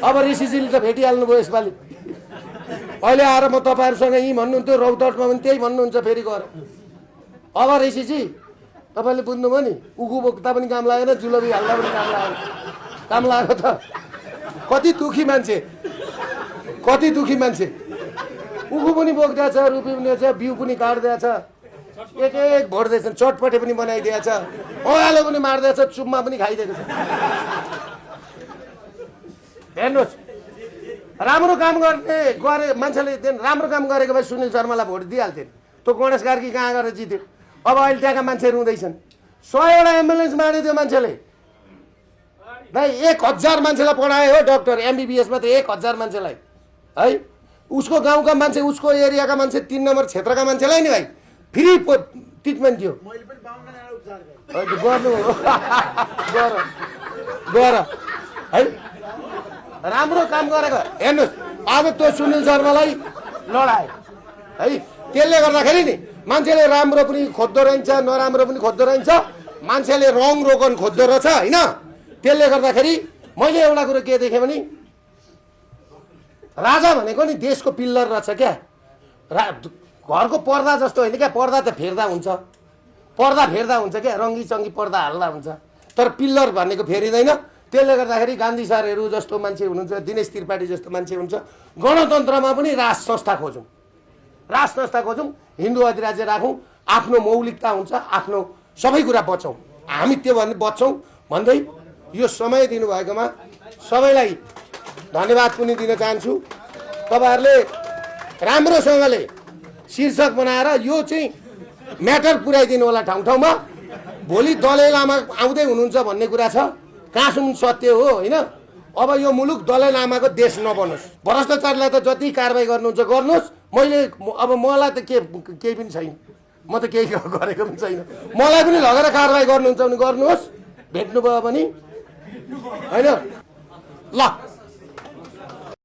अब ऋषिजीले त भेटिहाल्नु भयो यसपालि। अहिले आएर म तपाईँहरूसँग यहीँ भन्नुहुन्थ्यो, रौतहटमा पनि त्यही भन्नुहुन्छ फेरि गएर। अब ऋषिजी तपाईँले बुझ्नुभयो नि, उखु बोक्दा पनि काम लागेन, जुलबी हाल्दा पनि काम लागेन। काम लाग्यो त। कति दुखी मान्छे, कति दुखी मान्छे। उखु पनि बोक्दैछ, रुपी पनि छ, बिउ पनि काट्दैछ, एक एक भोट्दैछन्, चटपटे पनि बनाइदिएछ, ओह्रालो पनि मार्दैछ, चुम्मा पनि खाइदिएको छ। हेर्नुहोस्, राम्रो काम गरे मान्छेले राम्रो काम गरेको भए सुनिल शर्मालाई भोट दिइहाल्थ्यो। त्यो गणेश कार्की कहाँ गएर जित्यो। अब अहिले त्यहाँका मान्छेहरू हुँदैछन्। 100वटा एम्बुलेन्स मार्यो त्यो मान्छेले। भाइ 1000 मान्छेलाई पढाए हो डक्टर, एमबिबिएसमा त 1000 मान्छेलाई है। उसको गाउँका मान्छे, उसको एरियाका मान्छे, 3 नम्बर क्षेत्रका मान्छेलाई नि भाइ फ्री ट्रिटमेन्ट थियो। गर्नु गर है, राम्रो काम गरेको। हेर्नुहोस्, आज त्यो सुनिल शर्मालाई लडाए है। त्यसले गर्दाखेरि नि मान्छेले राम्रो पनि खोज्दो रहन्छ, नराम्रो पनि खोज्दो रहन्छ। मान्छेले रङ रोगन खोज्दो रहेछ होइन। त्यसले गर्दाखेरि मैले एउटा कुरो के देखेँ भने, राजा भनेको नि देशको पिल्लर रहेछ क्या। घरको पर्दा जस्तो होइन क्या। पर्दा त फेर्दा हुन्छ, पर्दा फेर्दा हुन्छ क्या, रङ्गी चङ्गी पर्दा हाल्दा हुन्छ, तर पिल्लर भनेको फेरिँदैन। त्यसले गर्दाखेरि गान्धी सरहरू जस्तो मान्छे हुनुहुन्छ, दिनेश त्रिपाठी जस्तो मान्छे हुन्छ। गणतन्त्रमा पनि राज संस्था खोजौँ, राज संस्था खोजौँ, हिन्दू अधिराज्य राखौँ, आफ्नो मौलिकता हुन्छ, आफ्नो सबै कुरा बचाउँ। हामी त्यो भन्ने बच्छौँ भन्दै यो समय दिनुभएकोमा सबैलाई धन्यवाद पनि दिन चाहन्छु। तपाईँहरूले राम्रोसँगले शीर्षक बनाएर यो चाहिँ म्याटर पुर्याइदिनु होला ठाउँ ठाउँमा। भोलि दलाई लामा आउँदै हुनुहुन्छ भन्ने कुरा छ, कहाँसम्म सत्य हो होइन। अब यो मुलुक दलाई लामाको देश नबनोस्। भ्रष्टाचारलाई त जति कारवाही गर्नुहुन्छ गर्नुहोस्। अब मलाई त केही पनि छैन, म त केही गरेको पनि छैन। मलाई पनि लगेर कारवाही गर्नुहुन्छ भने गर्नुहोस्, भेट्नुभयो भने होइन। ल